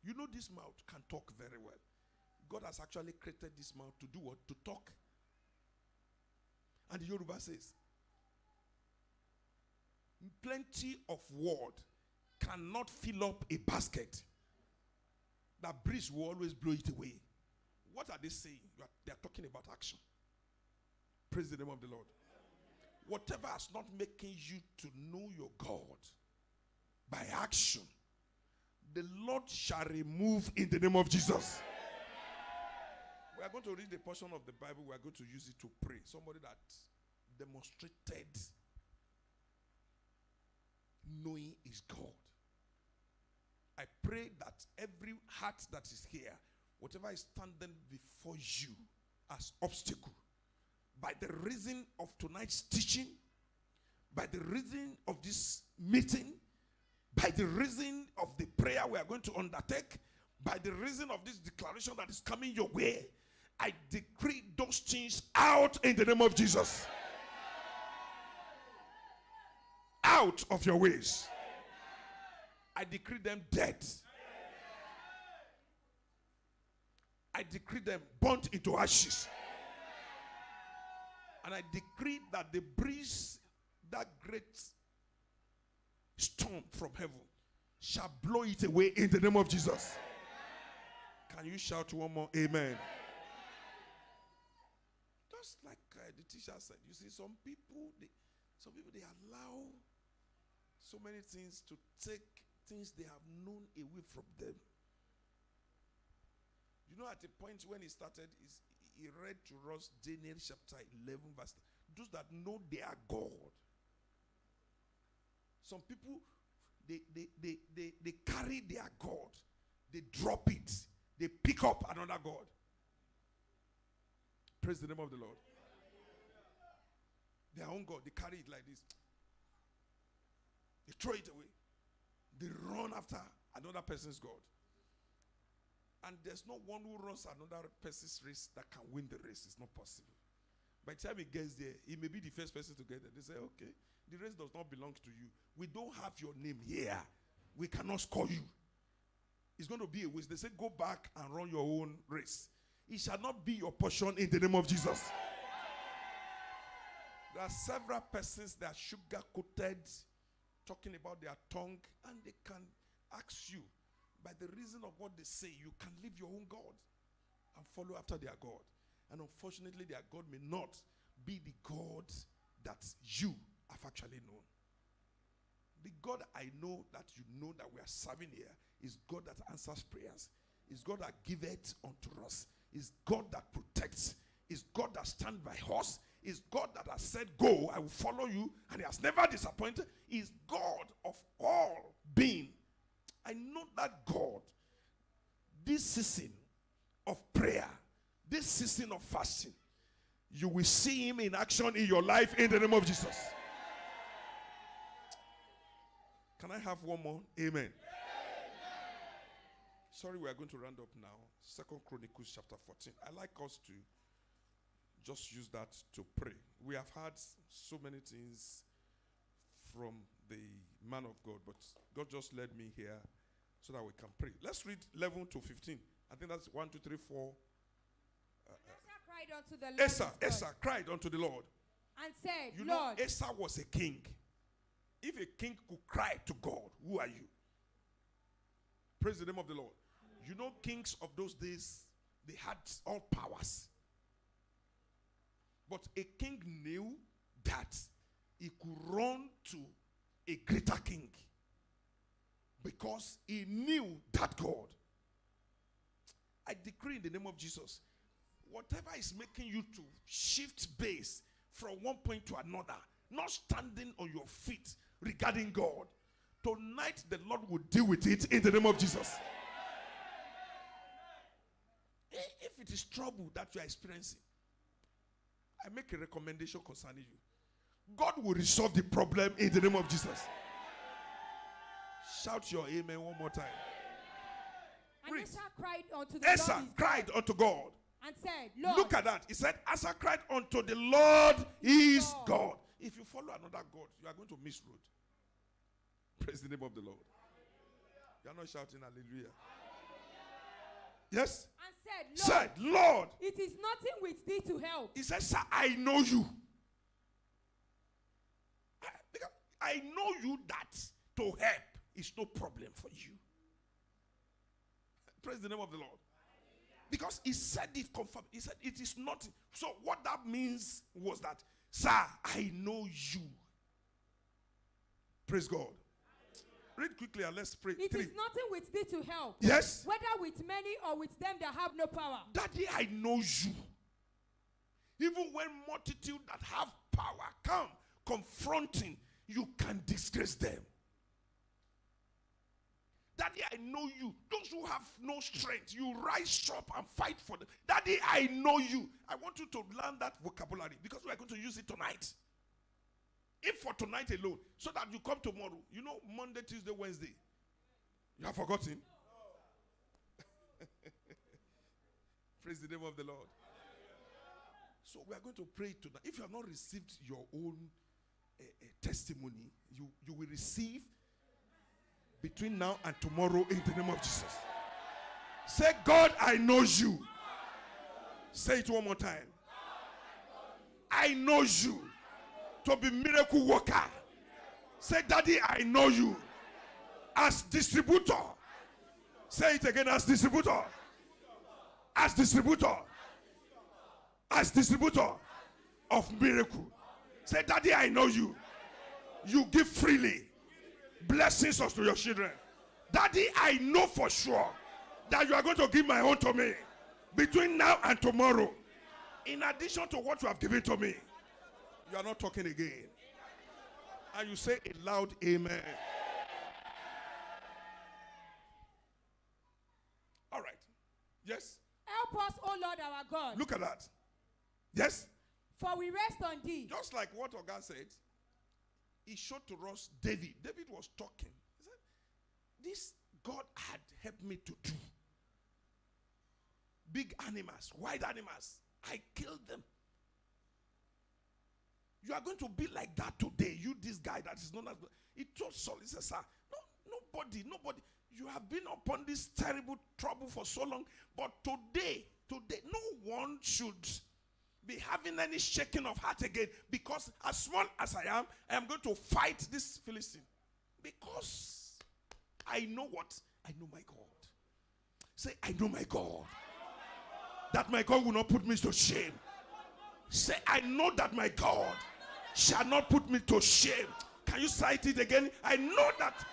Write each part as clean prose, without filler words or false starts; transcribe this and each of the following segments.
You know this mouth can talk very well. God has actually created this mouth to do what? To talk. And the Yoruba says, plenty of word cannot fill up a basket. That breeze will always blow it away. What are they saying? They are talking about action. Praise the name of the Lord. Whatever is not making you to know your God by action, the Lord shall remove in the name of Jesus. We are going to read a portion of the Bible. We are going to use it to pray. Somebody that demonstrated knowing is God. I pray that every heart that is here, whatever is standing before you as obstacle, by the reason of tonight's teaching, by the reason of this meeting, by the reason of the prayer we are going to undertake, by the reason of this declaration that is coming your way, I decree those things out in the name of Jesus. Out of your ways. I decree them dead. I decree them burnt into ashes. And I decree that the breeze, that great storm from heaven, shall blow it away in the name of Jesus. Can you shout one more amen? Just like the teacher said, you see, some people they allow so many things to take things they have known away from them. You know, at the point when he started, he read to us Daniel chapter 11 verse. Those that know they are God. Some people, they carry their God. They drop it. They pick up another God. Praise the name of the Lord. Their own God, they carry it like this. They throw it away. They run after another person's God. And there's no one who runs another person's race that can win the race. It's not possible. By the time he gets there, he may be the first person to get there. They say, okay, the race does not belong to you. We don't have your name here. We cannot score you. It's going to be a waste. They say, go back and run your own race. It shall not be your portion in the name of Jesus. There are several persons that are sugar-coated, talking about their tongue, and they can ask you, by the reason of what they say, you can leave your own God and follow after their God. And unfortunately, their God may not be the God that you have actually known. The God I know that you know that we are serving here is God that answers prayers. Is God that giveth unto us. Is God that protects. Is God that stands by us. Is God that has said, go, I will follow you. And he has never disappointed. Is God of all being. I know that God, this season of prayer, this season of fasting, you will see him in action in your life in the name of Jesus. Can I have one more? Amen. Sorry, we are going to round up now. 2 Chronicles chapter 14. I like us to just use that to pray. We have had so many things from the man of God, but God just led me here so that we can pray. Let's read 11 to 15. I think that's 1, 2, 3, 4. Cried unto the Lord. Asa cried unto the Lord and said, you Lord. know, Asa was a king. If a king could cry to God, who are you? Praise the name of the Lord. You know, kings of those days, they had all powers. But a king knew that he could run to a greater king because he knew that God. I decree in the name of Jesus, whatever is making you to shift base from one point to another, not standing on your feet regarding God, tonight the Lord will deal with it in the name of Jesus. If it is trouble that you are experiencing, I make a recommendation concerning you. God will resolve the problem in the name of Jesus. Shout your amen one more time. And Asa cried unto the Asa Lord cried unto God and said, Lord. Look at that. He said, Asa cried unto the Lord is God. If you follow another God, you are going to miss road. Praise the name of the Lord. You are not shouting hallelujah. Yes. and said, Said, Lord, it is nothing with thee to help. he said, sir, I know you. I know you that to help is no problem for you. Praise the name of the Lord. Because he said it confirmed. He said it is not. So what that means was that, sir, I know you. Praise God. Read quickly and let's pray. It is nothing with thee to help. Yes. Whether with many or with them that have no power. Daddy, I know you. Even when multitude that have power come confronting, you can disgrace them. Daddy, I know you. Those who have no strength, you rise up and fight for them. Daddy, I know you. I want you to learn that vocabulary because we are going to use it tonight. If for tonight alone, so that you come tomorrow, you know, Monday, Tuesday, Wednesday. You have forgotten? Praise the name of the Lord. So we are going to pray tonight. If you have not received your own testimony, you will receive between now and tomorrow in the name of Jesus. Say, God, I know you. Say it one more time. I know you to be miracle worker. Say, Daddy, I know you as distributor. Say it again, as distributor. As distributor. As distributor of miracle. Say, Daddy, I know you. You give freely blessings unto your children. Daddy, I know for sure that you are going to give my own to me between now and tomorrow. In addition to what you have given to me. You are not talking again. And you say a loud amen. All right. Yes. Help us, O Lord our God. Look at that. Yes. For we rest on thee. Just like what Oga said, he showed to us David. David was talking. He said, this God had helped me to do. Big animals, wild animals. I killed them. You are going to be like that today. You, this guy that is known as. He told Saul, he said, sir, nobody. You have been upon this terrible trouble for so long. But today, no one should be having any shaking of heart again. Because as small as I am going to fight this Philistine. Because I know what? I know my God. Say, I know my God. That my God will not put me to shame. Say, I know that my God shall not put me to shame. Can you cite it again? I know that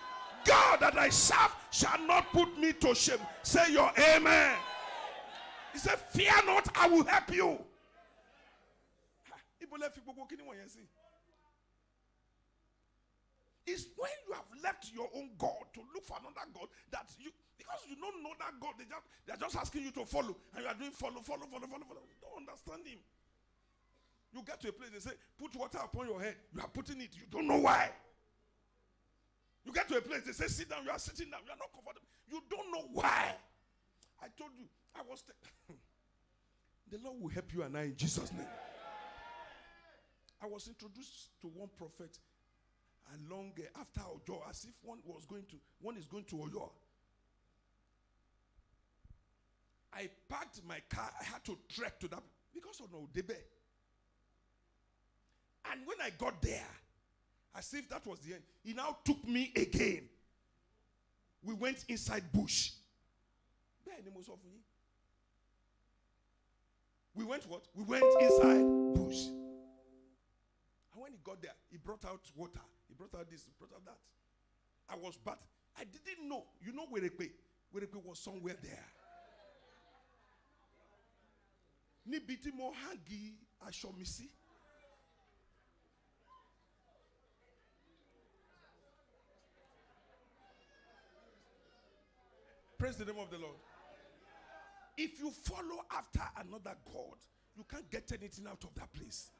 God that I serve shall not put me to shame. Say your amen. He said, fear not, I will help you. It's when you have left your own God to look for another God that you, because you don't know that God, they're just asking you to follow, and you are doing follow. You don't understand him. You get to a place, they say, put water upon your head. You are putting it. You don't know why. You get to a place, they say, sit down. You are sitting down. You are not comfortable. You don't know why. I told you, the Lord will help you and I in Jesus' name. I was introduced to one prophet along after Ojo, as if one is going to Oyo. I parked my car. I had to trek to that because of no Debe. And when I got there, as if that was the end, he now took me again. We went inside bush. We went what? We went inside bush. And when he got there, he brought out water. He brought out this, he brought out that. I was bad. I didn't know. You know Werekwe? Werekwe was somewhere there. Nibiti mo hangi ashomisi. Praise the name of the Lord. If you follow after another God, you can't get anything out of that place.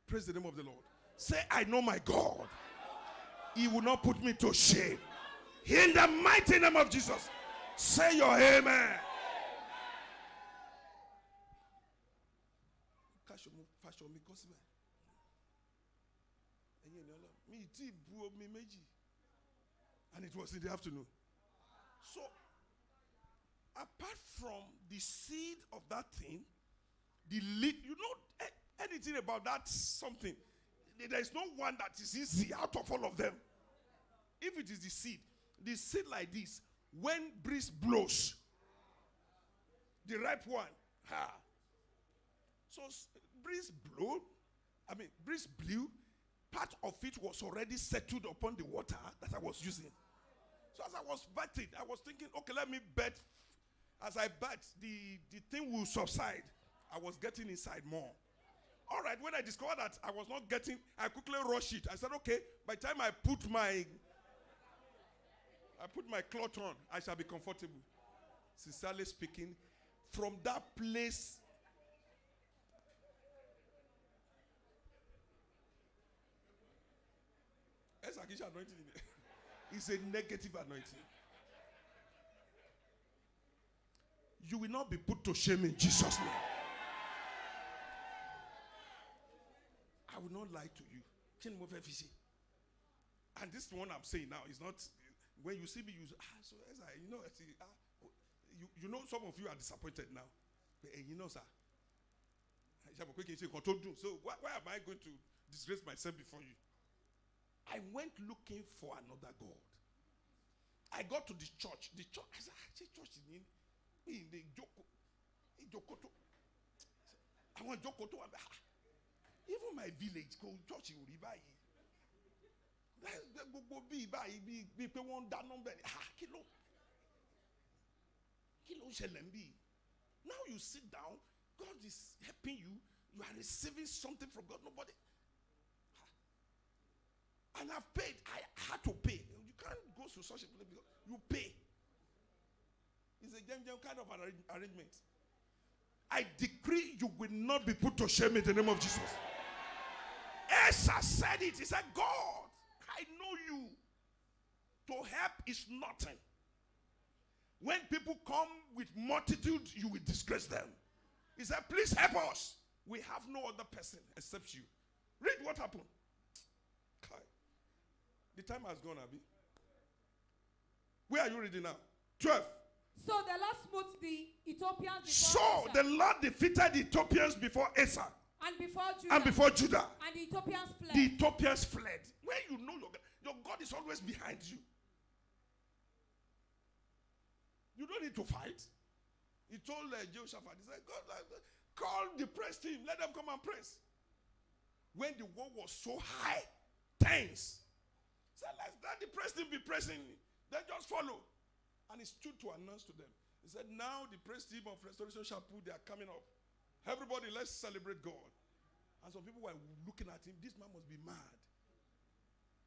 Praise the name of the Lord. Say, I know my God. He will not put me to shame. In the mighty name of Jesus. Say your amen. And it was in the afternoon. So, apart from the seed of that thing, the leaf, anything about that something, there is no one that is easy out of all of them. If it is the seed like this, when breeze blows, the ripe one, so breeze blew, part of it was already settled upon the water that I was using. So as I was betting, I was thinking, okay, let me bet. As I bet, the thing will subside. I was getting inside more. All right, when I discovered that I was not getting, I quickly rushed it. I said, okay, by the time I put my cloth on, I shall be comfortable. Sincerely speaking, from that place, it's a negative anointing. You will not be put to shame in Jesus' name. I will not lie to you. And this one I'm saying now is not, when you see me, so as you know, some of you are disappointed now. Sir. So why am I going to disgrace myself before you? I went looking for another God. I got to the church. The church, I said, church in the Jokoto. I want Jokoto. Even my village called church in Uribai. Now you sit down, God is helping you, you are receiving something from God. Nobody. And I've paid. I had to pay. You can't go to such a place because you pay. It's a kind of an arrangement. I decree you will not be put to shame in the name of Jesus. Asa said it. He said, God, I know you. To help is nothing. When people come with multitude, you will disgrace them. He said, please help us. We have no other person except you. Read what happened. The time has gone, Abi. Where are you reading now? 12. So the Lord smote the Ethiopians before So Asa. the Lord defeated the Ethiopians before Asa. And before Judah. And before Judah. And the Ethiopians fled. The Ethiopians fled. When you know your God is always behind you. You don't need to fight. He told Jehoshaphat, he said, God, call the praise team. Let them come and praise. When the war was so high, tense, he said, let the praise team be praising. They just follow. And he stood to announce to them. He said, now the praise team of Restoration Chapel, they are coming up. Everybody, let's celebrate God. And some people were looking at him. This man must be mad.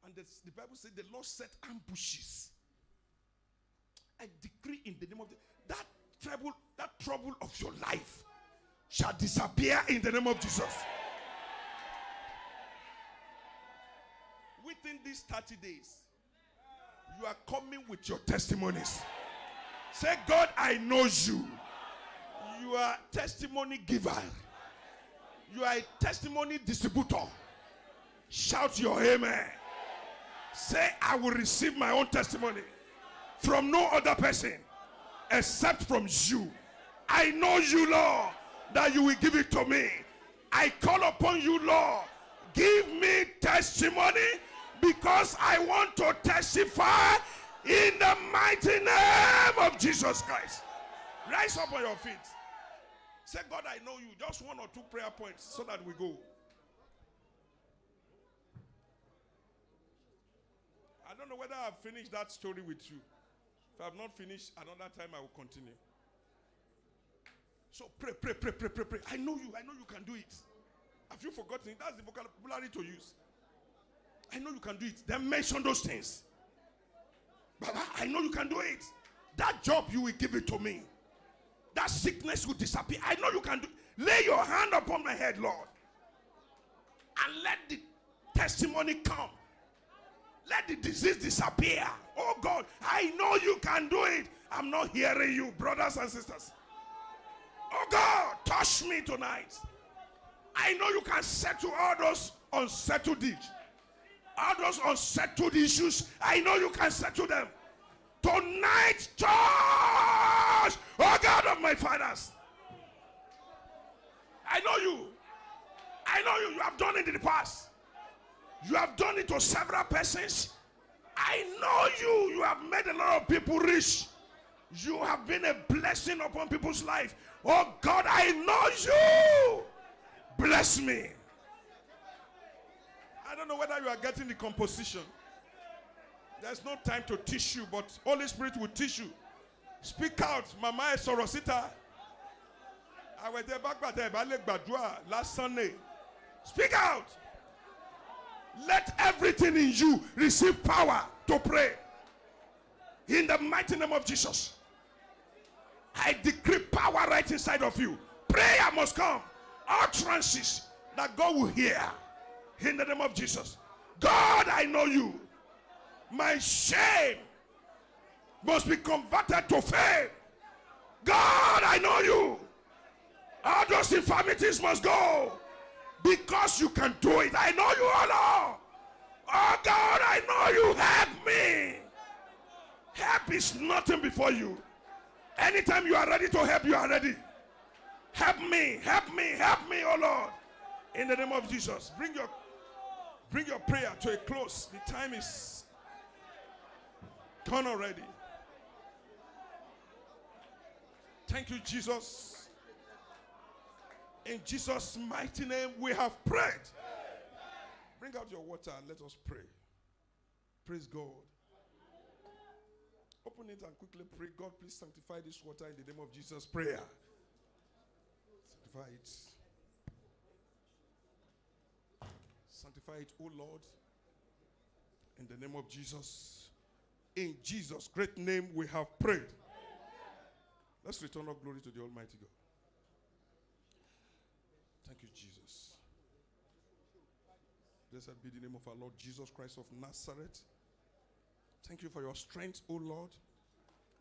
And the Bible said the Lord set ambushes. I decree in the name of that trouble of your life shall disappear in the name of Jesus. Within these 30 days, you are coming with your testimonies. Say, God, I know you. You are a testimony giver. You are a testimony distributor. Shout your amen. Say, I will receive my own testimony from no other person except from you. I know you, Lord, that you will give it to me. I call upon you, Lord. Give me testimony because I want to testify in the mighty name of Jesus Christ. Rise up on your feet. Say, God, I know you. Just one or two prayer points so that we go. I don't know whether I've finished that story with you. If I have not finished, another time I will continue. So pray. I know you can do it. Have you forgotten? That's the vocabulary to use. I know you can do it. Then mention those things. Baba, I know you can do it. That job, you will give it to me. That sickness will disappear. I know you can do it. Lay your hand upon my head, Lord. And let the testimony come. Let the disease disappear. Oh God, I know you can do it. I'm not hearing you, brothers and sisters. Oh God, touch me tonight. I know you can settle all those unsettled issues. All those unsettled issues, I know you can settle them. Tonight, church, oh God of my fathers, I know you. I know you. You have done it in the past. You have done it to several persons. I know you. You have made a lot of people rich. You have been a blessing upon people's life. Oh God, I know you. Bless me. I don't know whether you are getting the composition. There's no time to teach you, but Holy Spirit will teach you. Speak out. Mama Sorosita. I was there back last Sunday. Speak out. Let everything in you receive power to pray. In the mighty name of Jesus. I decree power right inside of you. Prayer must come. Utterances that God will hear. In the name of Jesus. God, I know you. My shame must be converted to fame. God, I know you. All those infirmities must go. Because you can do it. I know you, oh Lord. Oh God, I know you. Help me. Help is nothing before you. Anytime you are ready to help, you are ready. Help me, help me, help me, oh Lord. In the name of Jesus. Bring your prayer to a close. The time is gone already. Thank you, Jesus. In Jesus' mighty name we have prayed. Bring out your water and let us pray. Praise God. Open it and quickly pray. God, please sanctify this water in the name of Jesus. Prayer. Sanctify it. Sanctify it, O Lord. In the name of Jesus. In Jesus' great name we have prayed. Let's return our glory to the Almighty God. Thank you, Jesus. Blessed be the name of our Lord Jesus Christ of Nazareth. Thank you for your strength, O Lord.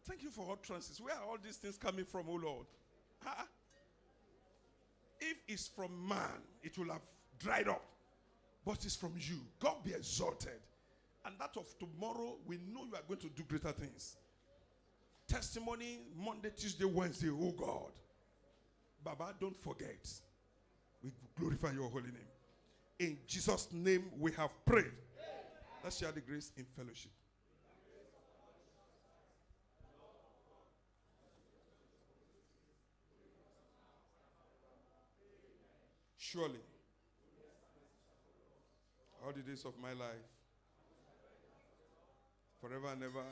Thank you for utterances. Where are all these things coming from, O Lord? If it's from man, it will have dried up. But it's from you. God be exalted. And that of tomorrow, we know you are going to do greater things. Testimony, Monday, Tuesday, Wednesday, oh God. Baba, don't forget. We glorify your holy name. In Jesus' name we have prayed. Let's share the grace in fellowship. Surely, all the days of my life, forever and ever.